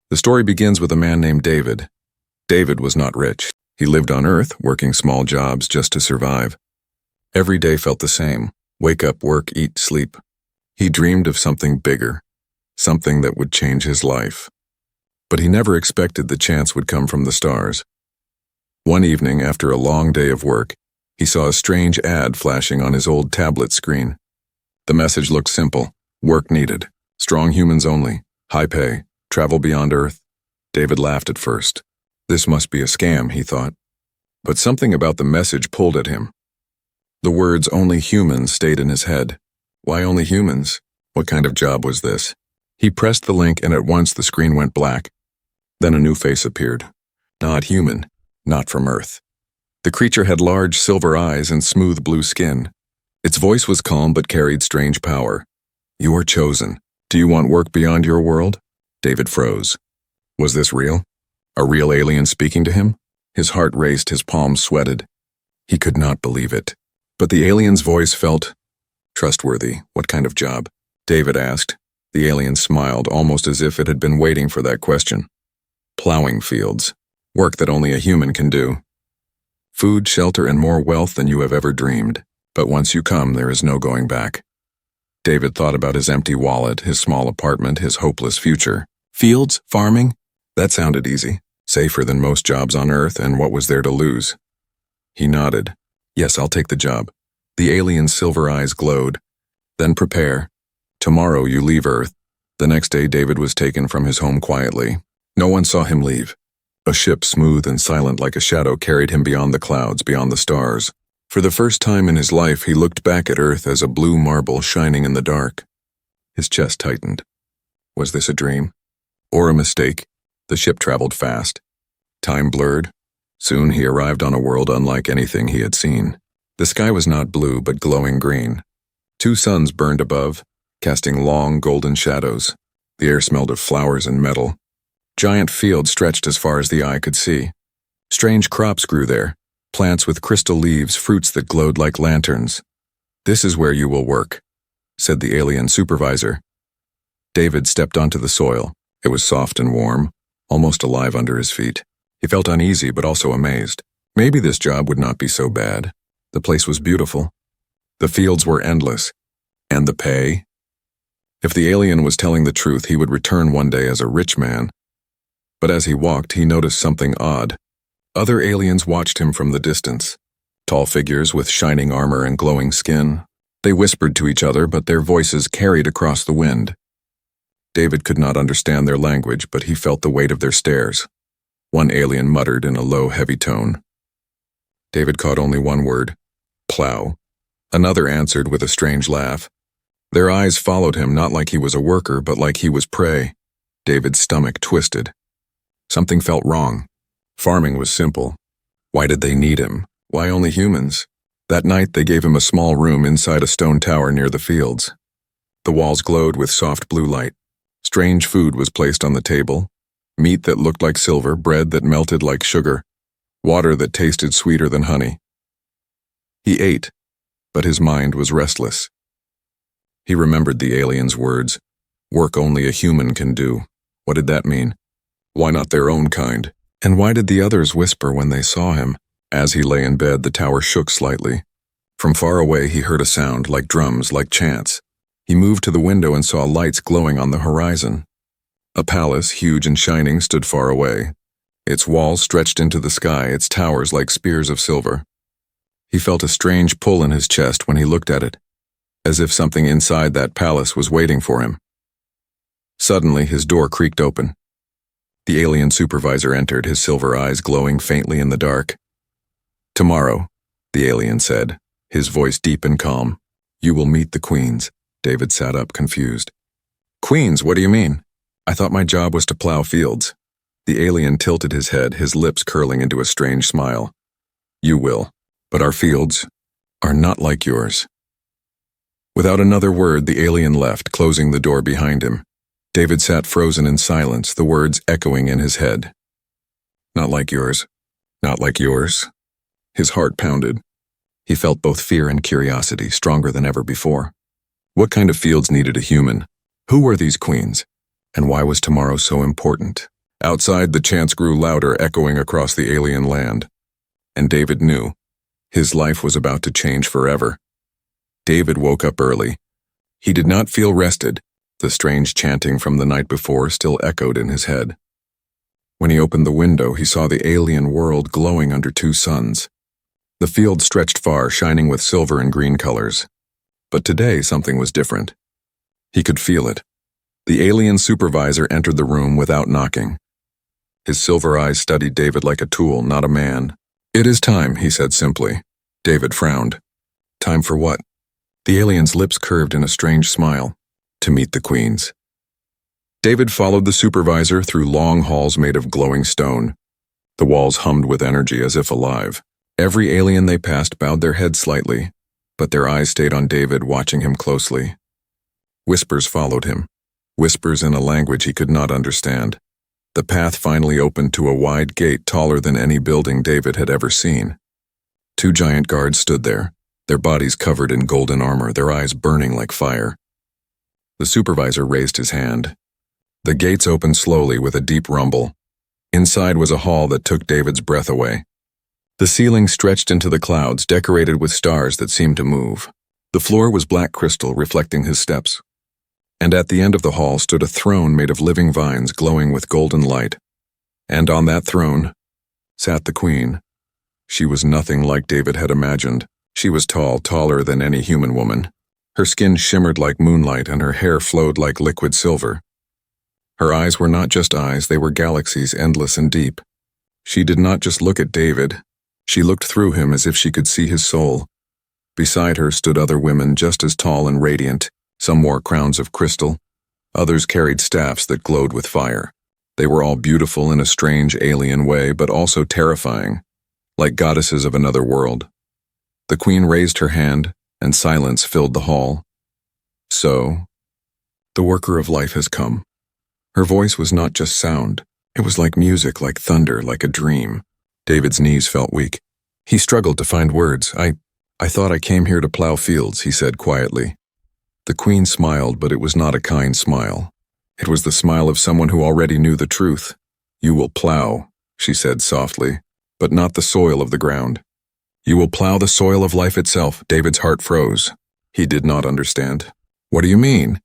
The story begins with a man named David. David was not rich. He lived on Earth, working small jobs just to survive. Every day felt the same. Wake up, work, eat, sleep. He dreamed of something bigger, something that would change his life. But he never expected the chance would come from the stars. One evening, after a long day of work, he saw a strange ad flashing on his old tablet screen. The message looked simple: work needed, strong humans only, high pay, travel beyond Earth. David laughed at first. This must be a scam, he thought. But something about the message pulled at him. The words "only humans" stayed in his head. Why only humans? What kind of job was this? He pressed the link and at once the screen went black. Then a new face appeared. Not human, not from Earth. The creature had large silver eyes and smooth blue skin. Its voice was calm but carried strange power. "You are chosen. Do you want work beyond your world?" David froze. Was this real? A real alien speaking to him? His heart raced, his palms sweated. He could not believe it. But the alien's voice felt trustworthy. What kind of job? David asked. The alien smiled, almost as if it had been waiting for that question. Plowing fields. Work that only a human can do. Food, shelter, and more wealth than you have ever dreamed. But once you come, there is no going back. David thought about his empty wallet, his small apartment, his hopeless future. Fields? Farming? That sounded easy. Safer than most jobs on Earth, and what was there to lose? He nodded. Yes, I'll take the job. The alien's silver eyes glowed. Then prepare. Tomorrow you leave Earth. The next day David was taken from his home quietly. No one saw him leave. A ship smooth and silent like a shadow carried him beyond the clouds, beyond the stars. For the first time in his life, he looked back at Earth as a blue marble shining in the dark. His chest tightened. Was this a dream? Or a mistake? The ship traveled fast. Time blurred. Soon he arrived on a world unlike anything he had seen. The sky was not blue, but glowing green. 2 suns burned above, casting long golden shadows. The air smelled of flowers and metal. Giant fields stretched as far as the eye could see. Strange crops grew there, plants with crystal leaves, fruits that glowed like lanterns. "This is where you will work," said the alien supervisor. David stepped onto the soil. It was soft and warm, almost alive under his feet. He felt uneasy but also amazed. Maybe this job would not be so bad. The place was beautiful. The fields were endless. And the pay? If the alien was telling the truth, he would return one day as a rich man. But as he walked, he noticed something odd. Other aliens watched him from the distance. Tall figures with shining armor and glowing skin. They whispered to each other, but their voices carried across the wind. David could not understand their language, but he felt the weight of their stares. One alien muttered in a low, heavy tone. David caught only one word: plow. Another answered with a strange laugh. Their eyes followed him, not like he was a worker, but like he was prey. David's stomach twisted. Something felt wrong. Farming was simple. Why did they need him? Why only humans? That night they gave him a small room inside a stone tower near the fields. The walls glowed with soft blue light. Strange food was placed on the table. Meat that looked like silver, bread that melted like sugar, water that tasted sweeter than honey. He ate, but his mind was restless. He remembered the alien's words. Work only a human can do. What did that mean? Why not their own kind? And why did the others whisper when they saw him? As he lay in bed, the tower shook slightly. From far away, he heard a sound, like drums, like chants. He moved to the window and saw lights glowing on the horizon. A palace, huge and shining, stood far away. Its walls stretched into the sky, its towers like spears of silver. He felt a strange pull in his chest when he looked at it, as if something inside that palace was waiting for him. Suddenly, his door creaked open. The alien supervisor entered, his silver eyes glowing faintly in the dark. "Tomorrow," the alien said, his voice deep and calm. "You will meet the queens." David sat up, confused. "Queens, what do you mean? I thought my job was to plow fields." The alien tilted his head, his lips curling into a strange smile. "You will, but our fields are not like yours." Without another word, the alien left, closing the door behind him. David sat frozen in silence, the words echoing in his head. "Not like yours. Not like yours." His heart pounded. He felt both fear and curiosity, stronger than ever before. What kind of fields needed a human? Who were these queens? And why was tomorrow so important? Outside, the chants grew louder, echoing across the alien land. And David knew. His life was about to change forever. David woke up early. He did not feel rested. The strange chanting from the night before still echoed in his head. When he opened the window, he saw the alien world glowing under two suns. The field stretched far, shining with silver and green colors. But today, something was different. He could feel it. The alien supervisor entered the room without knocking. His silver eyes studied David like a tool, not a man. "It is time," he said simply. David frowned. "Time for what?" The alien's lips curved in a strange smile. "To meet the queens." David followed the supervisor through long halls made of glowing stone. The walls hummed with energy as if alive. Every alien they passed bowed their heads slightly, but their eyes stayed on David, watching him closely. Whispers followed him, whispers in a language he could not understand. The path finally opened to a wide gate taller than any building David had ever seen. Two giant guards stood there, their bodies covered in golden armor, their eyes burning like fire. The supervisor raised his hand. The gates opened slowly with a deep rumble. Inside was a hall that took David's breath away. The ceiling stretched into the clouds, decorated with stars that seemed to move. The floor was black crystal, reflecting his steps. And at the end of the hall stood a throne made of living vines glowing with golden light. And on that throne sat the queen. She was nothing like David had imagined. She was tall, taller than any human woman. Her skin shimmered like moonlight and her hair flowed like liquid silver. Her eyes were not just eyes, they were galaxies, endless and deep. She did not just look at David. She looked through him as if she could see his soul. Beside her stood other women just as tall and radiant. Some wore crowns of crystal. Others carried staffs that glowed with fire. They were all beautiful in a strange alien way, but also terrifying, like goddesses of another world. The queen raised her hand, and silence filled the hall. "So, the worker of life has come." Her voice was not just sound. It was like music, like thunder, like a dream. David's knees felt weak. He struggled to find words. I thought I came here to plow fields," he said quietly. The queen smiled, but it was not a kind smile. It was the smile of someone who already knew the truth. "You will plow," she said softly, "but not the soil of the ground. You will plow the soil of life itself." David's heart froze. He did not understand. "What do you mean?"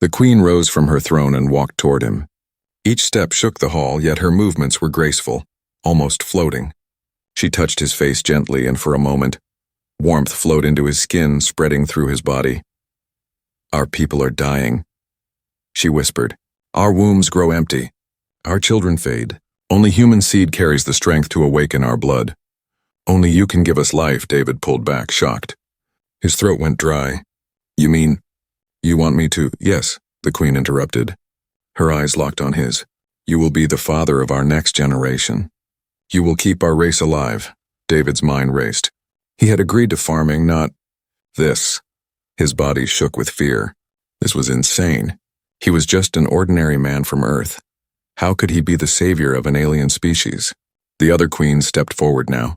The queen rose from her throne and walked toward him. Each step shook the hall, yet her movements were graceful, almost floating. She touched his face gently, and for a moment, warmth flowed into his skin, spreading through his body. "Our people are dying," she whispered. "Our wombs grow empty. Our children fade. Only human seed carries the strength to awaken our blood. Only you can give us life." David pulled back, shocked. His throat went dry. "You mean, you want me to—" "Yes," the queen interrupted. Her eyes locked on his. "You will be the father of our next generation. You will keep our race alive." David's mind raced. He had agreed to farming, not this. His body shook with fear. This was insane. He was just an ordinary man from Earth. How could he be the savior of an alien species? The other queens stepped forward now.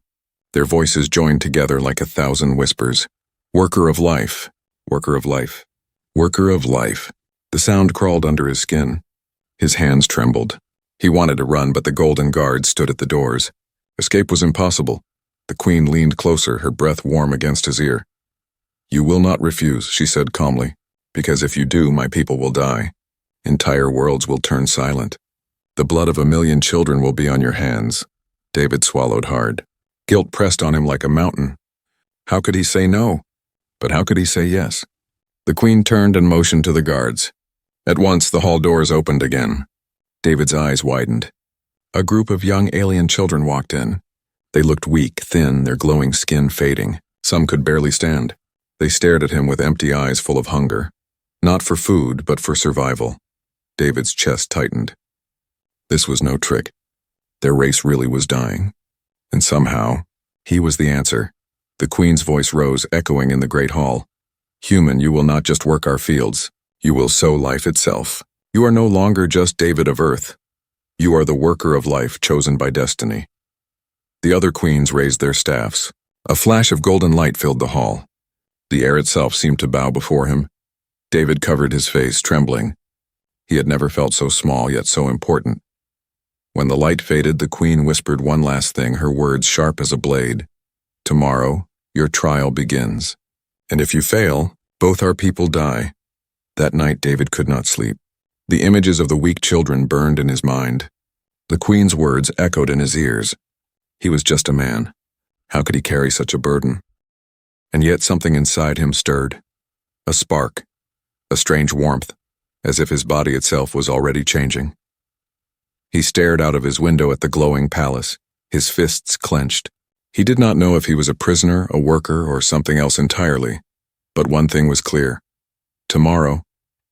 Their voices joined together like 1,000 whispers. "Worker of life, worker of life, worker of life." The sound crawled under his skin. His hands trembled. He wanted to run, but the golden guards stood at the doors. Escape was impossible. The queen leaned closer, her breath warm against his ear. "You will not refuse," she said calmly, "because if you do, my people will die. Entire worlds will turn silent. The blood of 1,000,000 children will be on your hands." David swallowed hard. Guilt pressed on him like a mountain. How could he say no? But how could he say yes? The queen turned and motioned to the guards. At once, the hall doors opened again. David's eyes widened. A group of young alien children walked in. They looked weak, thin, their glowing skin fading. Some could barely stand. They stared at him with empty eyes full of hunger. Not for food, but for survival. David's chest tightened. This was no trick. Their race really was dying. And somehow, he was the answer. The queen's voice rose, echoing in the great hall. "Human, you will not just work our fields. You will sow life itself. You are no longer just David of Earth. You are the worker of life chosen by destiny." The other queens raised their staffs. A flash of golden light filled the hall. The air itself seemed to bow before him. David covered his face, trembling. He had never felt so small, yet so important. When the light faded, the queen whispered one last thing, her words sharp as a blade. Tomorrow, your trial begins. And if you fail, both our people die. That night, David could not sleep. The images of the weak children burned in his mind. The queen's words echoed in his ears. He was just a man. How could he carry such a burden? And yet something inside him stirred. A spark. A strange warmth, as if his body itself was already changing. He stared out of his window at the glowing palace, his fists clenched. He did not know if he was a prisoner, a worker, or something else entirely. But one thing was clear. Tomorrow,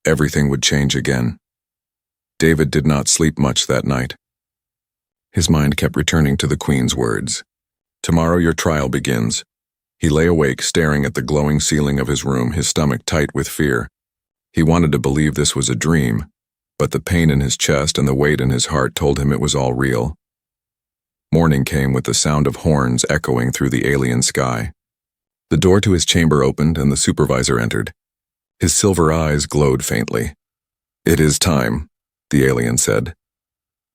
everything would change again. David did not sleep much that night. His mind kept returning to the queen's words. Tomorrow your trial begins. He lay awake, staring at the glowing ceiling of his room, his stomach tight with fear. He wanted to believe this was a dream, but the pain in his chest and the weight in his heart told him it was all real. Morning came with the sound of horns echoing through the alien sky. The door to his chamber opened and the supervisor entered. His silver eyes glowed faintly. "It is time," the alien said.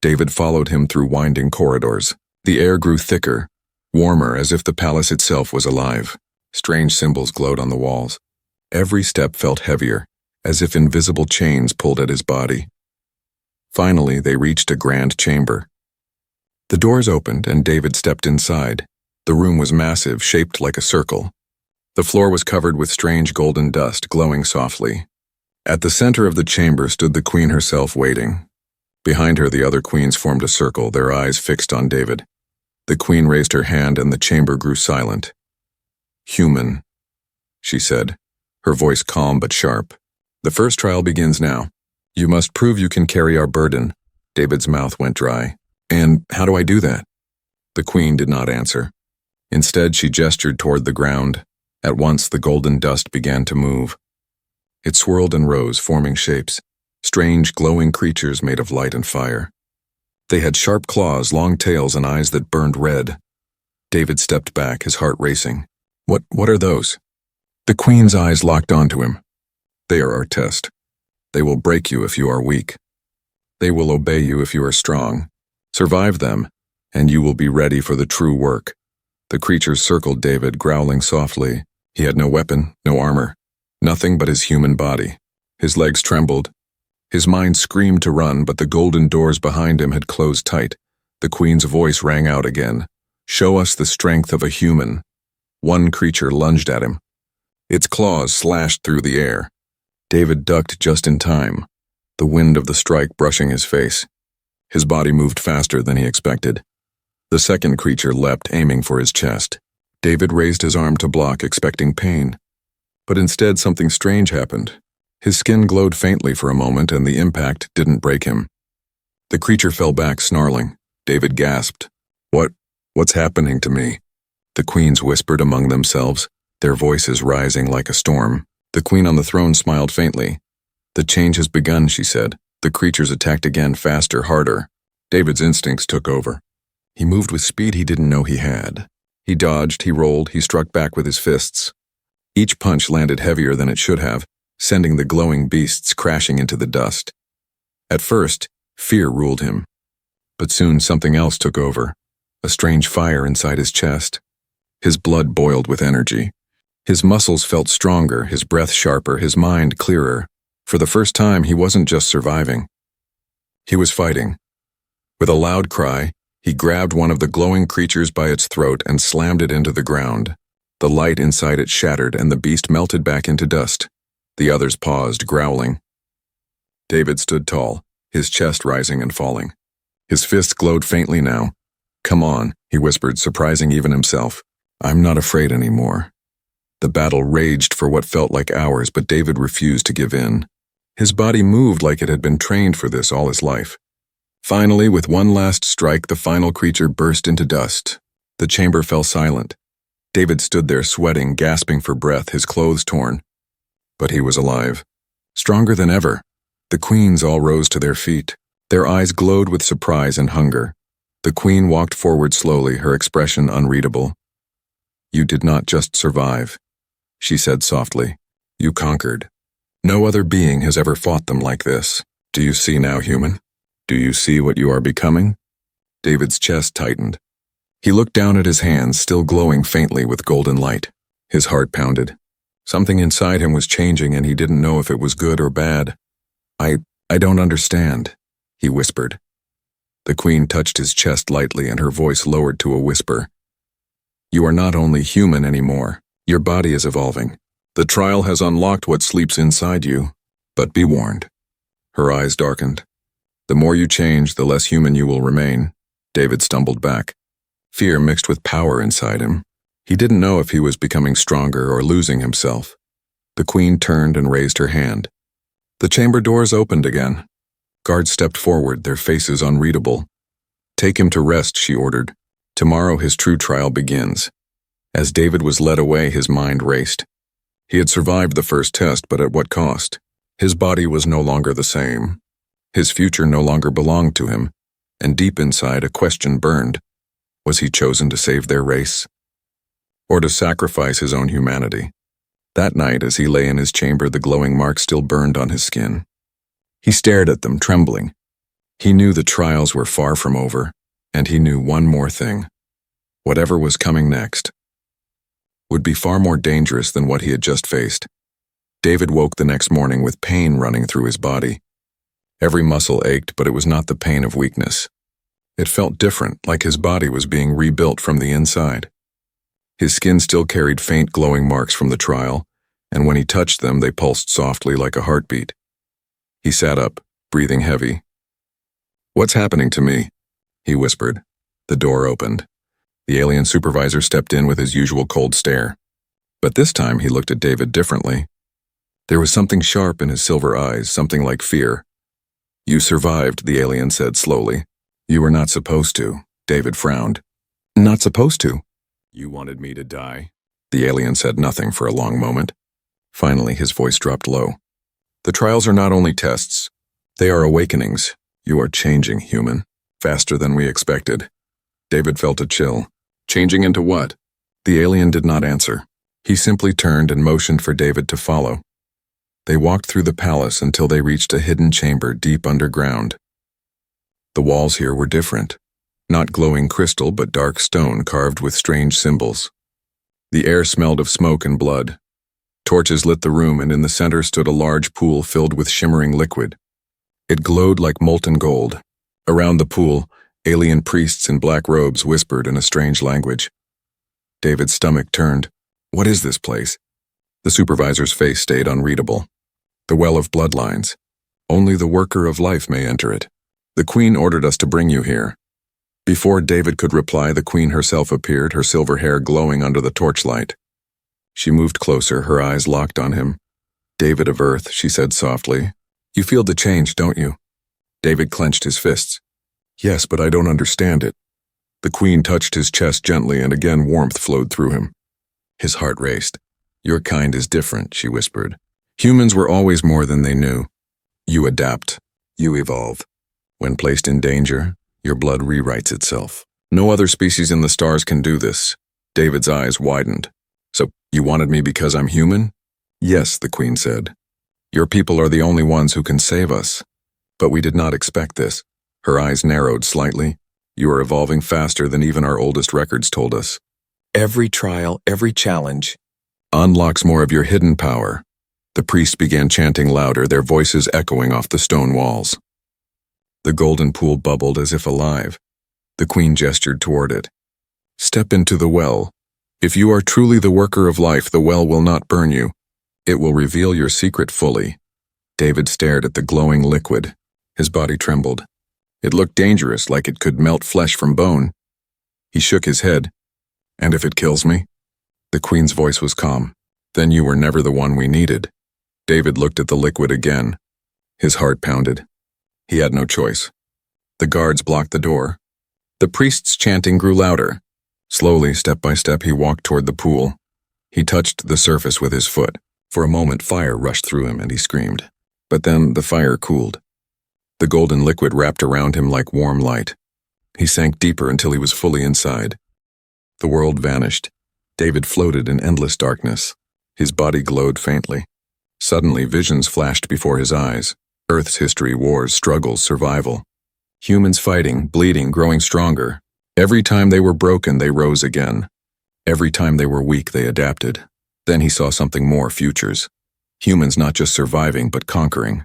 David followed him through winding corridors. The air grew thicker, warmer, as if the palace itself was alive. Strange symbols glowed on the walls. Every step felt heavier, as if invisible chains pulled at his body. Finally, they reached a grand chamber. The doors opened and David stepped inside. The room was massive, shaped like a circle. The floor was covered with strange golden dust, glowing softly. At the center of the chamber stood the queen herself, waiting. Behind her, the other queens formed a circle, their eyes fixed on David. The queen raised her hand and the chamber grew silent. "Human," she said, her voice calm but sharp. "The first trial begins now. You must prove you can carry our burden." David's mouth went dry. "And how do I do that?" The queen did not answer. Instead, she gestured toward the ground. At once, the golden dust began to move. It swirled and rose, forming shapes, strange, glowing creatures made of light and fire. They had sharp claws, long tails, and eyes that burned red. David stepped back, his heart racing. What are those?" The queen's eyes locked onto him. "They are our test. They will break you if you are weak. They will obey you if you are strong. Survive them, and you will be ready for the true work." The creatures circled David, growling softly. He had no weapon, no armor, nothing but his human body. His legs trembled. His mind screamed to run, but the golden doors behind him had closed tight. The queen's voice rang out again. "Show us the strength of a human." One creature lunged at him. Its claws slashed through the air. David ducked just in time, the wind of the strike brushing his face. His body moved faster than he expected. The second creature leapt, aiming for his chest. David raised his arm to block, expecting pain. But instead, something strange happened. His skin glowed faintly for a moment, and the impact didn't break him. The creature fell back, snarling. David gasped. What's happening to me?" The queens whispered among themselves, their voices rising like a storm. The queen on the throne smiled faintly. "The change has begun," she said. The creatures attacked again, faster, harder. David's instincts took over. He moved with speed he didn't know he had. He dodged, he rolled, he struck back with his fists. Each punch landed heavier than it should have, sending the glowing beasts crashing into the dust. At first, fear ruled him. But soon something else took over, a strange fire inside his chest. His blood boiled with energy. His muscles felt stronger, his breath sharper, his mind clearer. For the first time, he wasn't just surviving. He was fighting. With a loud cry, he grabbed one of the glowing creatures by its throat and slammed it into the ground. The light inside it shattered and the beast melted back into dust. The others paused, growling. David stood tall, his chest rising and falling. His fists glowed faintly now. "Come on," he whispered, surprising even himself. "I'm not afraid anymore." The battle raged for what felt like hours, but David refused to give in. His body moved like it had been trained for this all his life. Finally, with one last strike, the final creature burst into dust. The chamber fell silent. David stood there sweating, gasping for breath, his clothes torn. But he was alive. Stronger than ever. The queens all rose to their feet. Their eyes glowed with surprise and hunger. The queen walked forward slowly, her expression unreadable. "You did not just survive," she said softly. "You conquered. No other being has ever fought them like this. Do you see now, human? Do you see what you are becoming?" David's chest tightened. He looked down at his hands, still glowing faintly with golden light. His heart pounded. Something inside him was changing, and he didn't know if it was good or bad. I don't understand, he whispered. The Queen touched his chest lightly, and her voice lowered to a whisper. You are not only human anymore. Your body is evolving. The trial has unlocked what sleeps inside you. But be warned. Her eyes darkened. The more you change, the less human you will remain. David stumbled back. Fear mixed with power inside him. He didn't know if he was becoming stronger or losing himself. The Queen turned and raised her hand. The chamber doors opened again. Guards stepped forward, their faces unreadable. Take him to rest, she ordered. Tomorrow his true trial begins. As David was led away, his mind raced. He had survived the first test, but at what cost? His body was no longer the same. His future no longer belonged to him, and deep inside a question burned. Was he chosen to save their race? Or to sacrifice his own humanity? That night, as he lay in his chamber, the glowing marks still burned on his skin. He stared at them, trembling. He knew the trials were far from over, and he knew one more thing. Whatever was coming next would be far more dangerous than what he had just faced. David woke the next morning with pain running through his body. Every muscle ached, but it was not the pain of weakness. It felt different, like his body was being rebuilt from the inside. His skin still carried faint glowing marks from the trial, and when he touched them, they pulsed softly like a heartbeat. He sat up, breathing heavy. What's happening to me? He whispered. The door opened. The alien supervisor stepped in with his usual cold stare. But this time he looked at David differently. There was something sharp in his silver eyes, something like fear. You survived, the alien said slowly. You were not supposed to, David frowned. Not supposed to? You wanted me to die? The alien said nothing for a long moment. Finally, his voice dropped low. The trials are not only tests. They are awakenings. You are changing, human. Faster than we expected. David felt a chill. Changing into what? The alien did not answer. He simply turned and motioned for David to follow. They walked through the palace until they reached a hidden chamber deep underground. The walls here were different. Not glowing crystal, but dark stone carved with strange symbols. The air smelled of smoke and blood. Torches lit the room, and in the center stood a large pool filled with shimmering liquid. It glowed like molten gold. Around the pool, alien priests in black robes whispered in a strange language. David's stomach turned. What is this place? The supervisor's face stayed unreadable. The well of bloodlines. Only the worker of life may enter it. The Queen ordered us to bring you here. Before David could reply, the Queen herself appeared, her silver hair glowing under the torchlight. She moved closer, her eyes locked on him. David of Earth, she said softly. You feel the change, don't you? David clenched his fists. Yes, but I don't understand it. The Queen touched his chest gently, and again warmth flowed through him. His heart raced. Your kind is different, she whispered. Humans were always more than they knew. You adapt. You evolve. When placed in danger, your blood rewrites itself. No other species in the stars can do this. David's eyes widened. So, you wanted me because I'm human? Yes, the Queen said. Your people are the only ones who can save us. But we did not expect this. Her eyes narrowed slightly. You are evolving faster than even our oldest records told us. Every trial, every challenge, unlocks more of your hidden power. The priests began chanting louder, their voices echoing off the stone walls. The golden pool bubbled as if alive. The Queen gestured toward it. Step into the well. If you are truly the worker of life, the well will not burn you. It will reveal your secret fully. David stared at the glowing liquid. His body trembled. It looked dangerous, like it could melt flesh from bone. He shook his head. And if it kills me? The Queen's voice was calm. Then you were never the one we needed. David looked at the liquid again. His heart pounded. He had no choice. The guards blocked the door. The priest's chanting grew louder. Slowly, step by step, he walked toward the pool. He touched the surface with his foot. For a moment, fire rushed through him and he screamed. But then the fire cooled. The golden liquid wrapped around him like warm light. He sank deeper until he was fully inside. The world vanished. David floated in endless darkness. His body glowed faintly. Suddenly, visions flashed before his eyes. Earth's history, wars, struggles, survival. Humans fighting, bleeding, growing stronger. Every time they were broken, they rose again. Every time they were weak, they adapted. Then he saw something more: futures. Humans not just surviving, but conquering.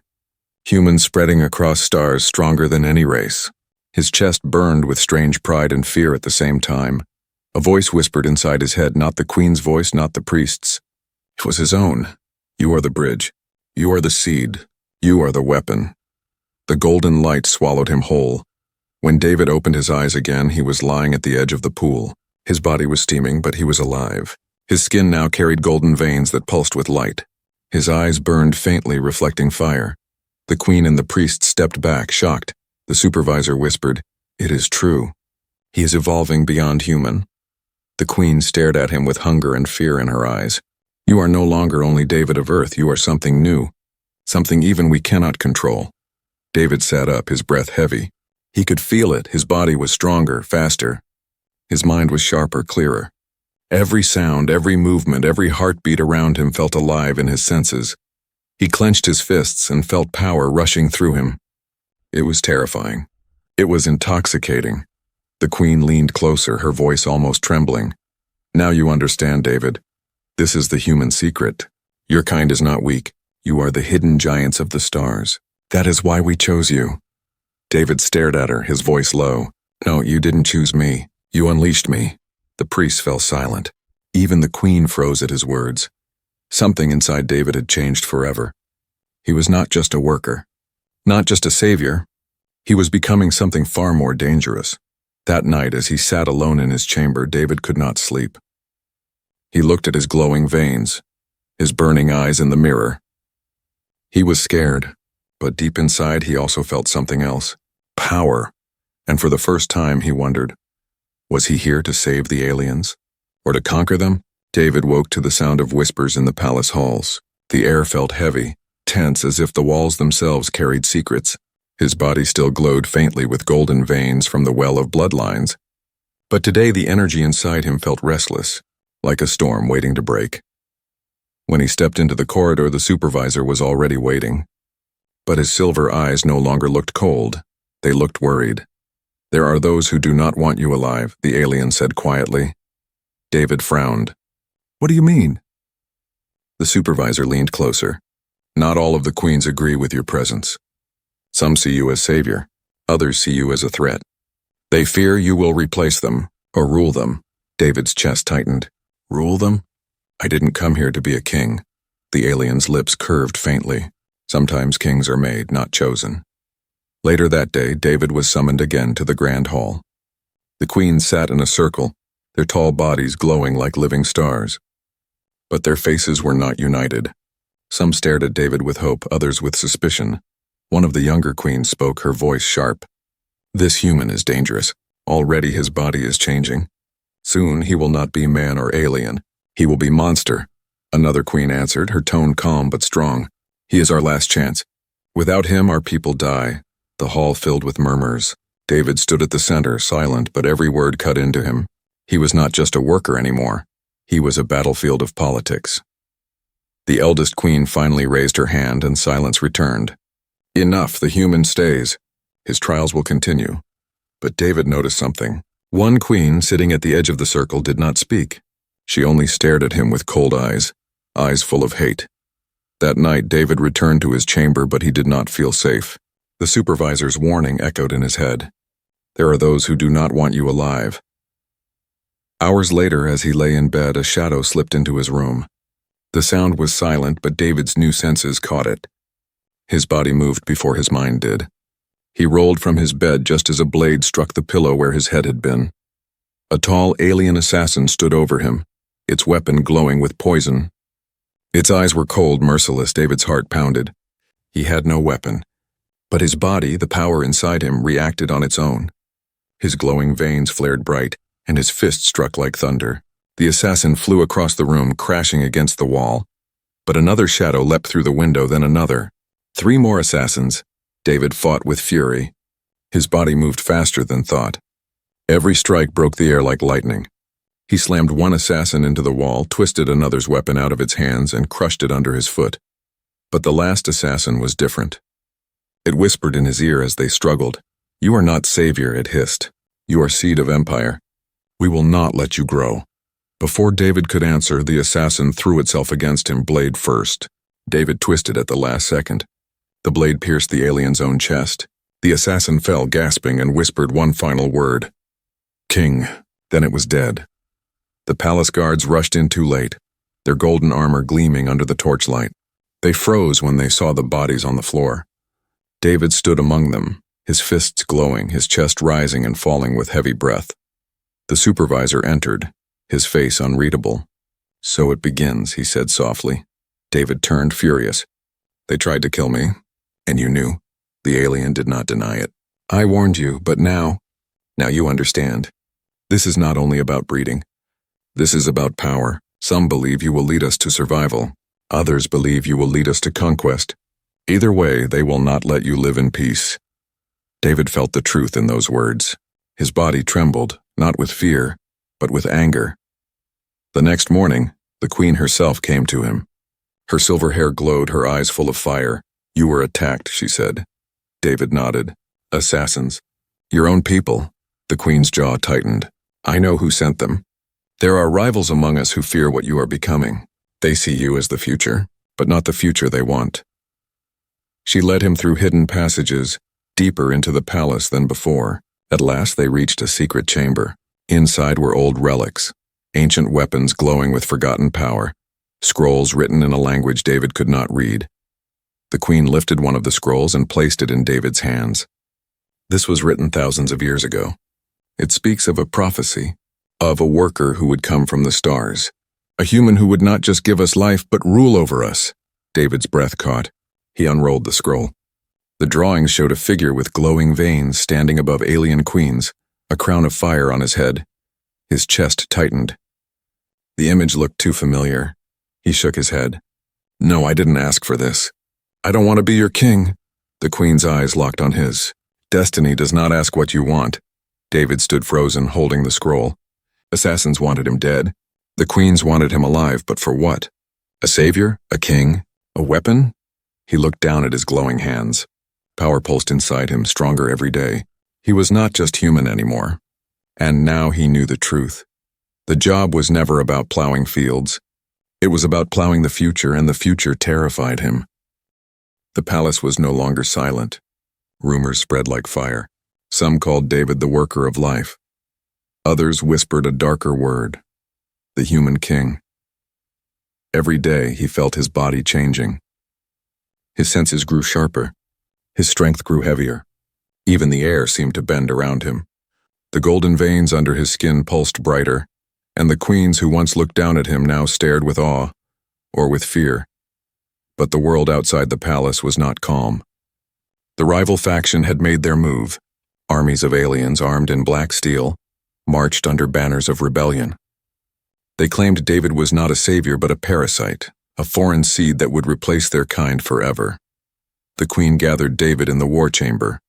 Humans spreading across stars, stronger than any race. His chest burned with strange pride and fear at the same time. A voice whispered inside his head, not the Queen's voice, not the priest's. It was his own. You are the bridge. You are the seed. You are the weapon. The golden light swallowed him whole. When David opened his eyes again, he was lying at the edge of the pool. His body was steaming, but he was alive. His skin now carried golden veins that pulsed with light. His eyes burned faintly, reflecting fire. The Queen and the priest stepped back, shocked. The supervisor whispered, "It is true. He is evolving beyond human." The Queen stared at him with hunger and fear in her eyes. "You are no longer only David of Earth, you are something new. Something even we cannot control." David sat up, his breath heavy. He could feel it. His body was stronger, faster. His mind was sharper, clearer. Every sound, every movement, every heartbeat around him felt alive in his senses. He clenched his fists and felt power rushing through him. It was terrifying. It was intoxicating. The Queen leaned closer, her voice almost trembling. "Now you understand, David. This is the human secret. Your kind is not weak. You are the hidden giants of the stars. That is why we chose you." David stared at her, his voice low. "No, you didn't choose me. You unleashed me." The priest fell silent. Even the Queen froze at his words. Something inside David had changed forever. He was not just a worker, not just a savior. He was becoming something far more dangerous. That night, as he sat alone in his chamber, David could not sleep. He looked at his glowing veins, his burning eyes in the mirror. He was scared, but deep inside he also felt something else: power. And for the first time he wondered, was he here to save the aliens? Or to conquer them? David woke to the sound of whispers in the palace halls. The air felt heavy, tense, as if the walls themselves carried secrets. His body still glowed faintly with golden veins from the well of bloodlines. But today the energy inside him felt restless, like a storm waiting to break. When he stepped into the corridor, the supervisor was already waiting. But his silver eyes no longer looked cold. They looked worried. "There are those who do not want you alive," the alien said quietly. David frowned. "What do you mean?" The supervisor leaned closer. "Not all of the queens agree with your presence. Some see you as savior. Others see you as a threat. They fear you will replace them or rule them." David's chest tightened. "Rule them? I didn't come here to be a king." The alien's lips curved faintly. "Sometimes kings are made, not chosen." Later that day, David was summoned again to the grand hall. The queens sat in a circle, their tall bodies glowing like living stars. But their faces were not united. Some stared at David with hope, others with suspicion. One of the younger queens spoke, her voice sharp. "This human is dangerous. Already his body is changing. Soon he will not be man or alien. He will be monster." Another queen answered, her tone calm but strong. "He is our last chance. Without him, our people die." The hall filled with murmurs. David stood at the center, silent, but every word cut into him. He was not just a worker anymore. He was a battlefield of politics. The eldest queen finally raised her hand, and silence returned. "Enough, the human stays. His trials will continue." But David noticed something. One queen, sitting at the edge of the circle, did not speak. She only stared at him with cold eyes, eyes full of hate. That night, David returned to his chamber, but he did not feel safe. The supervisor's warning echoed in his head. "There are those who do not want you alive." Hours later, as he lay in bed, a shadow slipped into his room. The sound was silent, but David's new senses caught it. His body moved before his mind did. He rolled from his bed just as a blade struck the pillow where his head had been. A tall alien assassin stood over him, its weapon glowing with poison. Its eyes were cold, merciless. David's heart pounded. He had no weapon. But his body, the power inside him, reacted on its own. His glowing veins flared bright, and his fist struck like thunder. The assassin flew across the room, crashing against the wall. But another shadow leapt through the window, then another. 3 more assassins. David fought with fury. His body moved faster than thought. Every strike broke the air like lightning. He slammed one assassin into the wall, twisted another's weapon out of its hands, and crushed it under his foot. But the last assassin was different. It whispered in his ear as they struggled, "You are not savior," it hissed. "You are seed of empire. We will not let you grow." Before David could answer, the assassin threw itself against him, blade first. David twisted at the last second. The blade pierced the alien's own chest. The assassin fell, gasping, and whispered one final word. "King." Then it was dead. The palace guards rushed in too late, their golden armor gleaming under the torchlight. They froze when they saw the bodies on the floor. David stood among them, his fists glowing, his chest rising and falling with heavy breath. The supervisor entered, his face unreadable. "So it begins," he said softly. David turned, furious. "They tried to kill me, and you knew." The alien did not deny it. "I warned you, but now you understand. This is not only about breeding. This is about power. Some believe you will lead us to survival. Others believe you will lead us to conquest. Either way, they will not let you live in peace." David felt the truth in those words. His body trembled, not with fear, but with anger. The next morning, the queen herself came to him. Her silver hair glowed, her eyes full of fire. "You were attacked," she said. David nodded. "Assassins. Your own people." The queen's jaw tightened. "I know who sent them. There are rivals among us who fear what you are becoming. They see you as the future, but not the future they want." She led him through hidden passages, deeper into the palace than before. At last they reached a secret chamber. Inside were old relics, ancient weapons glowing with forgotten power, scrolls written in a language David could not read. The queen lifted one of the scrolls and placed it in David's hands. This was written thousands of years ago. It speaks of a prophecy, of a worker who would come from the stars, a human who would not just give us life but rule over us. David's breath caught. He unrolled the scroll. The drawings showed a figure with glowing veins standing above alien queens, a crown of fire on his head. His chest tightened. The image looked too familiar. He shook his head. "No, I didn't ask for this. I don't want to be your king." The queen's eyes locked on his. "Destiny does not ask what you want." David stood frozen, holding the scroll. Assassins wanted him dead. The queens wanted him alive, but for what? A savior? A king? A weapon? He looked down at his glowing hands. Power pulsed inside him, stronger every day. He was not just human anymore. And now he knew the truth. The job was never about plowing fields. It was about plowing the future, and the future terrified him. The palace was no longer silent. Rumors spread like fire. Some called David the worker of life. Others whispered a darker word, the human king. Every day he felt his body changing. His senses grew sharper. His strength grew heavier. Even the air seemed to bend around him. The golden veins under his skin pulsed brighter, and the queens who once looked down at him now stared with awe, or with fear. But the world outside the palace was not calm. The rival faction had made their move. Armies of aliens armed in black steel marched under banners of rebellion. They claimed David was not a savior but a parasite, a foreign seed that would replace their kind forever. The queen gathered David in the war chamber.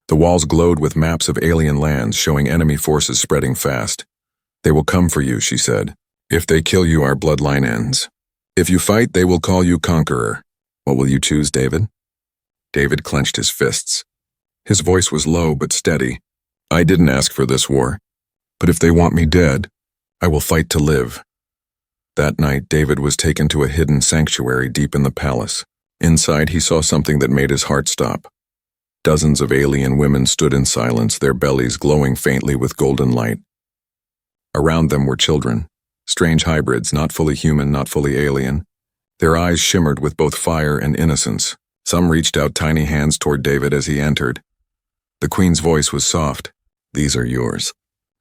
The walls glowed with maps of alien lands showing enemy forces spreading fast. "They will come for you," she said. "If they kill you, our bloodline ends. If you fight, they will call you conqueror. What will you choose, David?" David clenched his fists. His voice was low but steady. "I didn't ask for this war. But if they want me dead, I will fight to live." That night, David was taken to a hidden sanctuary deep in the palace. Inside, he saw something that made his heart stop. Dozens of alien women stood in silence, their bellies glowing faintly with golden light. Around them were children, strange hybrids, not fully human, not fully alien. Their eyes shimmered with both fire and innocence. Some reached out tiny hands toward David as he entered. The queen's voice was soft. "These are yours.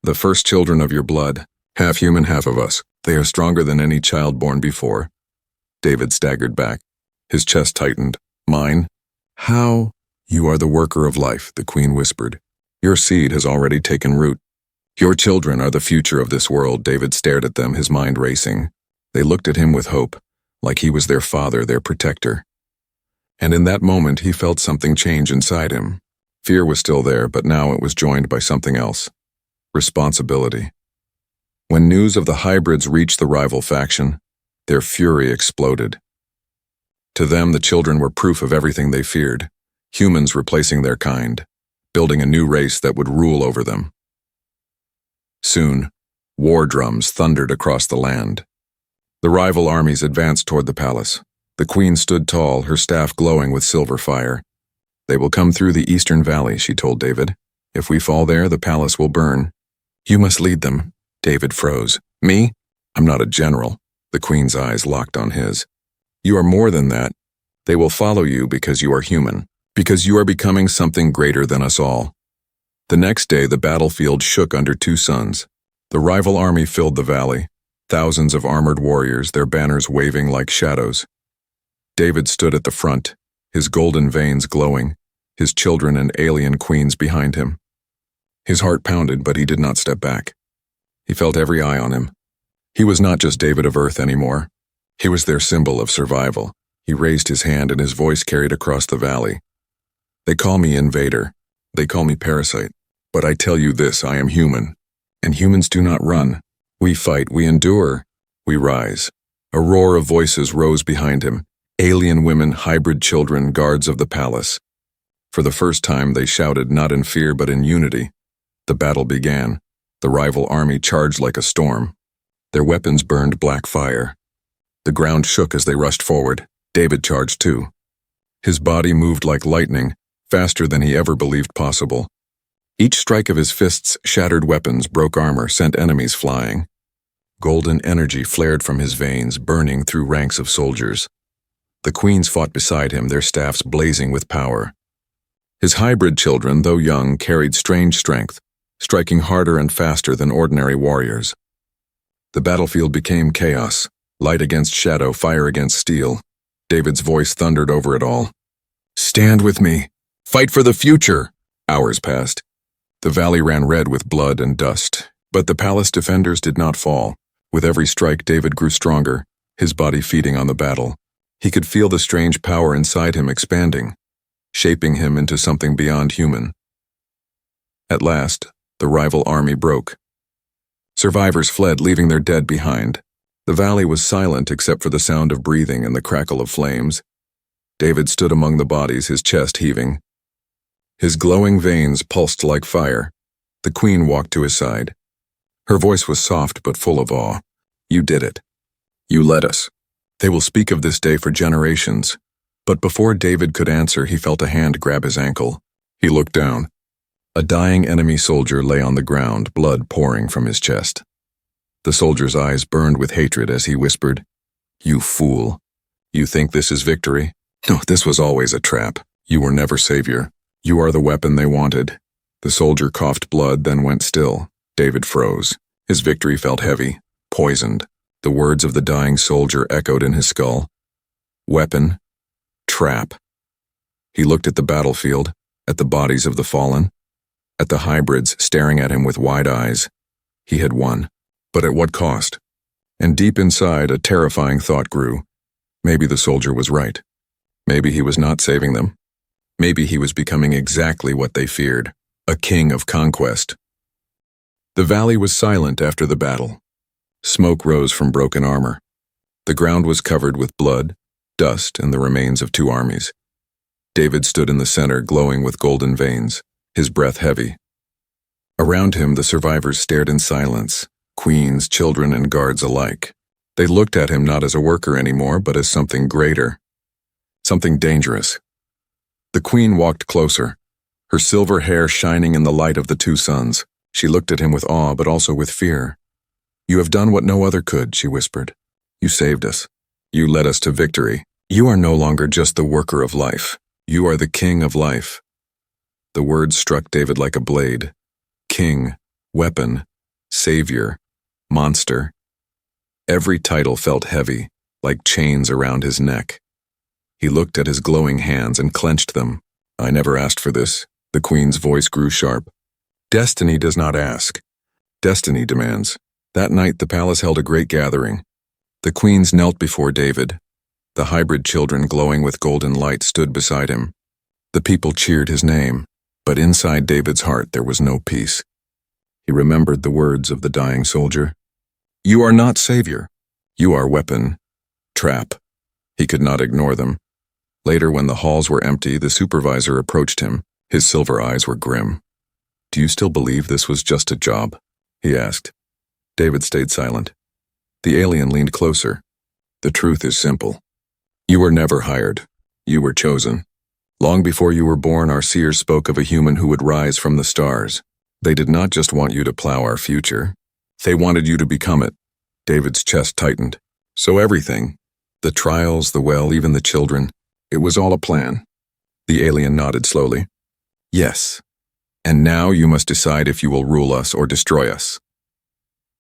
The first children of your blood, half human, half of us. They are stronger than any child born before." David staggered back. His chest tightened. "Mine? How?" "You are the worker of life," the queen whispered. "Your seed has already taken root. Your children are the future of this world." David stared at them, his mind racing. They looked at him with hope, like he was their father, their protector. And in that moment, he felt something change inside him. Fear was still there, but now it was joined by something else. Responsibility. When news of the hybrids reached the rival faction, their fury exploded. To them, the children were proof of everything they feared, humans replacing their kind. building a new race that would rule over them. Soon, war drums thundered across the land. The rival armies advanced toward the palace. The queen stood tall, her staff glowing with silver fire. "They will come through the eastern valley," she told David. "If we fall there, the palace will burn." "You must lead them." David froze. "Me? I'm not a general." The queen's eyes locked on his. "You are more than that. They will follow you because you are human, because you are becoming something greater than us all." The next day, the battlefield shook under two suns. The rival army filled the valley, thousands of armored warriors, their banners waving like shadows. David stood at the front, his golden veins glowing, his children and alien queens behind him. His heart pounded, but he did not step back. He felt every eye on him. He was not just David of Earth anymore. He was their symbol of survival. He raised his hand and his voice carried across the valley. "They call me invader. They call me parasite. But I tell you this, I am human. And humans do not run. We fight, we endure, we rise." A roar of voices rose behind him. Alien women, hybrid children, guards of the palace. For the first time, they shouted not in fear but in unity. The battle began. The rival army charged like a storm. Their weapons burned black fire. The ground shook as they rushed forward. David charged too. His body moved like lightning, faster than he ever believed possible. Each strike of his fists shattered weapons, broke armor, sent enemies flying. Golden energy flared from his veins, burning through ranks of soldiers. The queens fought beside him, their staffs blazing with power. His hybrid children, though young, carried strange strength, striking harder and faster than ordinary warriors. The battlefield became chaos, light against shadow, fire against steel. David's voice thundered over it all. "Stand with me! Fight for the future!" Hours passed. The valley ran red with blood and dust, but the palace defenders did not fall. With every strike, David grew stronger, his body feeding on the battle. He could feel the strange power inside him expanding, shaping him into something beyond human. At last, the rival army broke. Survivors fled, leaving their dead behind. The valley was silent except for the sound of breathing and the crackle of flames. David stood among the bodies, his chest heaving. His glowing veins pulsed like fire. The queen walked to his side. Her voice was soft but full of awe. "You did it. You led us. They will speak of this day for generations." But before David could answer, he felt a hand grab his ankle. He looked down. A dying enemy soldier lay on the ground, blood pouring from his chest. The soldier's eyes burned with hatred as he whispered, "You fool. You think this is victory? No, this was always a trap. You were never savior. You are the weapon they wanted." The soldier coughed blood, then went still. David froze. His victory felt heavy, poisoned. The words of the dying soldier echoed in his skull. Weapon. Trap. He looked at the battlefield, at the bodies of the fallen, at the hybrids staring at him with wide eyes. He had won. But at what cost? And deep inside, a terrifying thought grew. Maybe the soldier was right. Maybe he was not saving them. Maybe he was becoming exactly what they feared, a king of conquest. The valley was silent after the battle. Smoke rose from broken armor. The ground was covered with blood, dust, and the remains of two armies. David stood in the center, glowing with golden veins, his breath heavy. Around him, the survivors stared in silence, queens, children, and guards alike. They looked at him not as a worker anymore, but as something greater, something dangerous. The queen walked closer, her silver hair shining in the light of the two suns. She looked at him with awe, but also with fear. "You have done what no other could," she whispered. "You saved us. You led us to victory. You are no longer just the worker of life. You are the king of life." The words struck David like a blade. King, weapon, savior, monster. Every title felt heavy, like chains around his neck. He looked at his glowing hands and clenched them. "I never asked for this." The queen's voice grew sharp. "Destiny does not ask. Destiny demands." That night, the palace held a great gathering. The queens knelt before David. The hybrid children, glowing with golden light, stood beside him. The people cheered his name, but inside David's heart there was no peace. He remembered the words of the dying soldier. "You are not savior. You are weapon. Trap." He could not ignore them. Later, when the halls were empty, the supervisor approached him. His silver eyes were grim. "Do you still believe this was just a job?" he asked. David stayed silent. The alien leaned closer. "The truth is simple. You were never hired. You were chosen. Long before you were born, our seers spoke of a human who would rise from the stars. They did not just want you to plow our future. They wanted you to become it." David's chest tightened. "So everything, the trials, the well, even the children, it was all a plan." The alien nodded slowly. "Yes. And now you must decide if you will rule us or destroy us."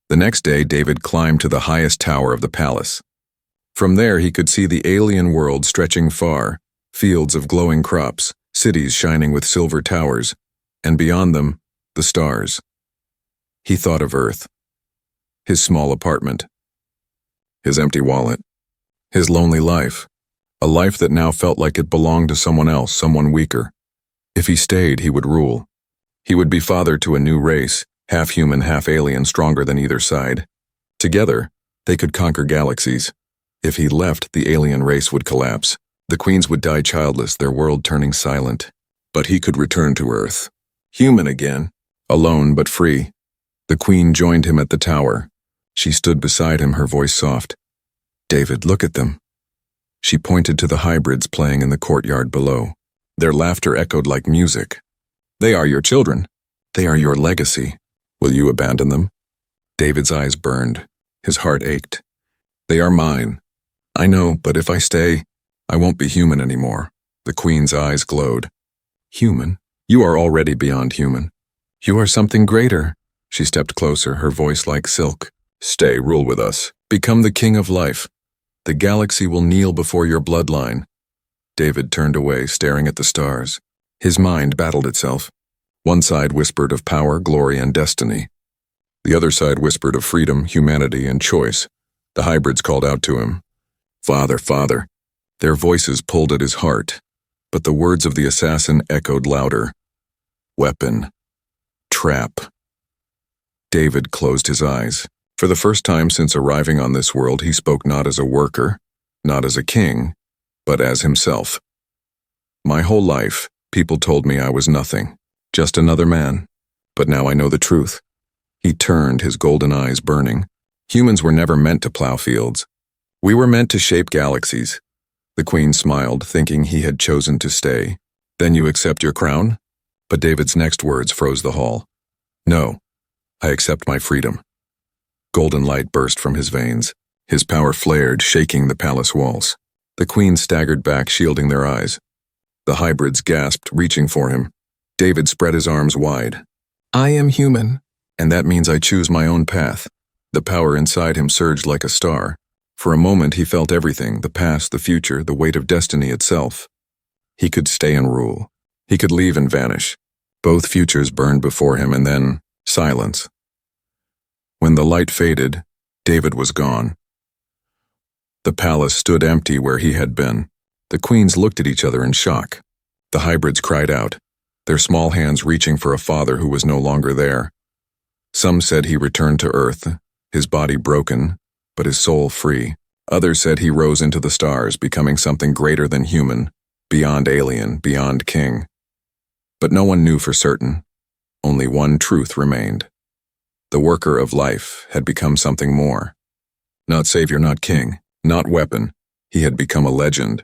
The next day, David climbed to the highest tower of the palace. From there, he could see the alien world stretching far, fields of glowing crops, cities shining with silver towers, and beyond them, the stars. He thought of Earth. His small apartment. His empty wallet. His lonely life. A life that now felt like it belonged to someone else, someone weaker. If he stayed, he would rule. He would be father to a new race, half human, half alien, stronger than either side. Together, they could conquer galaxies. If he left, the alien race would collapse. The queens would die childless, their world turning silent. But he could return to Earth. Human again, alone but free. The queen joined him at the tower. She stood beside him, her voice soft. "David, look at them." She pointed to the hybrids playing in the courtyard below. Their laughter echoed like music. "They are your children. They are your legacy. Will you abandon them?" David's eyes burned. His heart ached. "They are mine. I know, but if I stay, I won't be human anymore." The queen's eyes glowed. "Human? You are already beyond human. You are something greater." She stepped closer, her voice like silk. "Stay, rule with us. Become the king of life. The galaxy will kneel before your bloodline." David turned away, staring at the stars. His mind battled itself. One side whispered of power, glory, and destiny. The other side whispered of freedom, humanity, and choice. The hybrids called out to him. "Father, Father." Their voices pulled at his heart, but the words of the assassin echoed louder. "Weapon. Trap." David closed his eyes. For the first time since arriving on this world, he spoke not as a worker, not as a king, but as himself. "My whole life, people told me I was nothing, just another man. But now I know the truth." He turned, his golden eyes burning. "Humans were never meant to plow fields. We were meant to shape galaxies." The queen smiled, thinking he had chosen to stay. "Then you accept your crown?" But David's next words froze the hall. "No, I accept my freedom." Golden light burst from his veins. His power flared, shaking the palace walls. The queen staggered back, shielding their eyes. The hybrids gasped, reaching for him. David spread his arms wide. "I am human, and that means I choose my own path." The power inside him surged like a star. For a moment he felt everything, the past, the future, the weight of destiny itself. He could stay and rule. He could leave and vanish. Both futures burned before him, and then silence. When the light faded, David was gone. The palace stood empty where he had been. The queens looked at each other in shock. The hybrids cried out, their small hands reaching for a father who was no longer there. Some said he returned to Earth, his body broken, but his soul free. Others said he rose into the stars, becoming something greater than human, beyond alien, beyond king. But no one knew for certain. Only one truth remained. The worker of life had become something more. Not savior, not king, not weapon. He had become a legend.